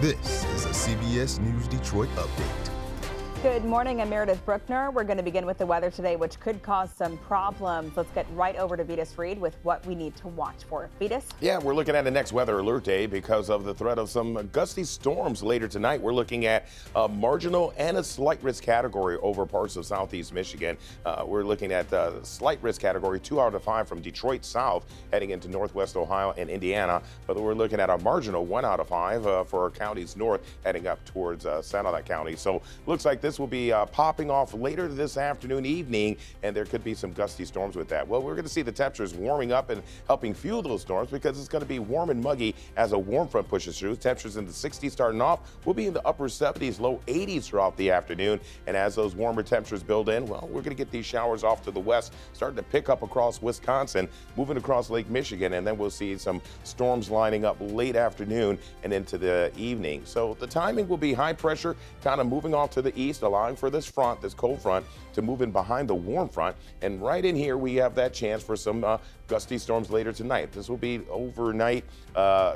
This is a CBS News Detroit update. Good morning, I'm Meredith Bruckner. We're going to begin with the weather today, which could cause some problems. Let's get right over to Vitas Reed with what we need to watch for. Vitas? Yeah, we're looking at a next weather alert day because of the threat of some gusty storms later tonight. We're looking at a marginal and a slight risk category over parts of southeast Michigan. We're looking at a slight risk category 2 out of 5 from Detroit south heading into northwest Ohio and Indiana. But we're looking at a marginal 1 out of 5 for our counties north heading up towards Santa County. So looks like this will be popping off later this afternoon, evening, and there could be some gusty storms with that. Well, we're going to see the temperatures warming up and helping fuel those storms because it's going to be warm and muggy as a warm front pushes through. Temperatures in the 60s starting off. We'll be in the upper 70s, low 80s throughout the afternoon. And as those warmer temperatures build in, well, we're going to get these showers off to the west, starting to pick up across Wisconsin, moving across Lake Michigan, and then we'll see some storms lining up late afternoon and into the evening. So the timing will be high pressure, kind of moving off to the east, allowing for this front, this cold front, to move in behind the warm front. And right in here, we have that chance for some gusty storms later tonight. This will be overnight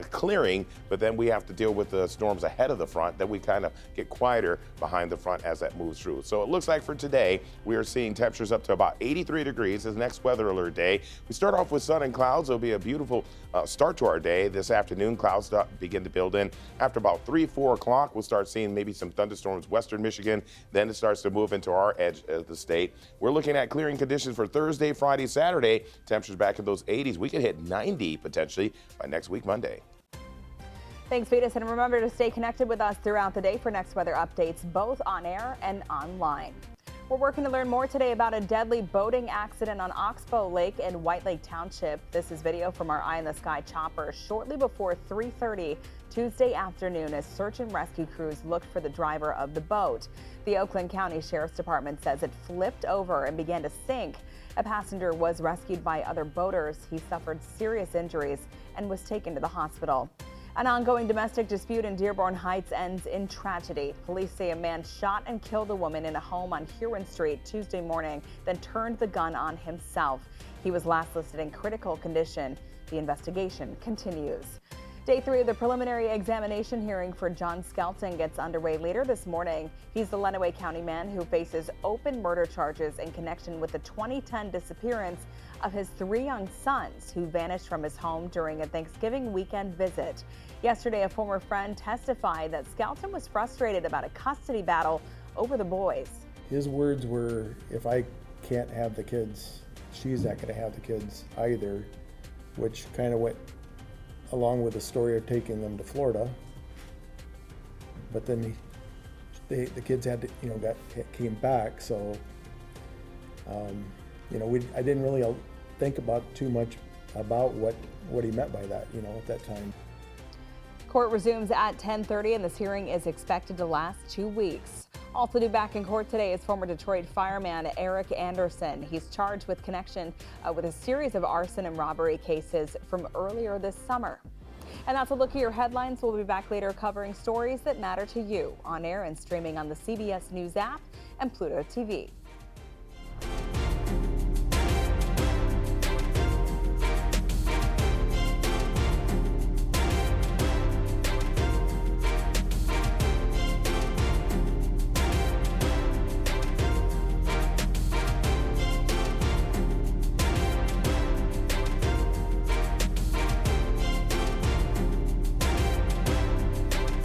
clearing, but then we have to deal with the storms ahead of the front. Then we kind of get quieter behind the front as that moves through. So it looks like for today, we are seeing temperatures up to about 83 degrees. This next weather alert day. We start off with sun and clouds. It'll be a beautiful start to our day. This afternoon, clouds begin to build in. After about 3-4 o'clock, we'll start seeing maybe some thunderstorms western Michigan. Then it starts to move into our edge of the state. We're looking at clearing conditions for Thursday, Friday, Saturday. Temperatures back in those 80s. We could hit 90 potentially by next week, Monday. Thanks, Vitas, and remember to stay connected with us throughout the day for next weather updates, both on air and online. We're working to learn more today about a deadly boating accident on Oxbow Lake in White Lake Township. This is video from our Eye in the Sky chopper shortly before 3:30 Tuesday afternoon as search and rescue crews looked for the driver of the boat. The Oakland County Sheriff's Department says it flipped over and began to sink. A passenger was rescued by other boaters. He suffered serious injuries and was taken to the hospital. An ongoing domestic dispute in Dearborn Heights ends in tragedy. Police say a man shot and killed a woman in a home on Huron Street Tuesday morning, then turned the gun on himself. He was last listed in critical condition. The investigation continues. Day 3 of the preliminary examination hearing for John Skelton gets underway later this morning. He's the Lenawee County man who faces open murder charges in connection with the 2010 disappearance of his 3 young sons who vanished from his home during a Thanksgiving weekend visit. Yesterday, a former friend testified that Skelton was frustrated about a custody battle over the boys. His words were, if I can't have the kids, she's not going to have the kids either, which kind of went along with the story of taking them to Florida. But then the kids had to, came back. So, I didn't really think about too much about what he meant by that, at that time. Court resumes at 10:30 and this hearing is expected to last 2 weeks. Also due back in court today is former Detroit fireman Eric Anderson. He's charged with connection with a series of arson and robbery cases from earlier this summer. And that's a look at your headlines. We'll be back later covering stories that matter to you on air and streaming on the CBS News app and Pluto TV.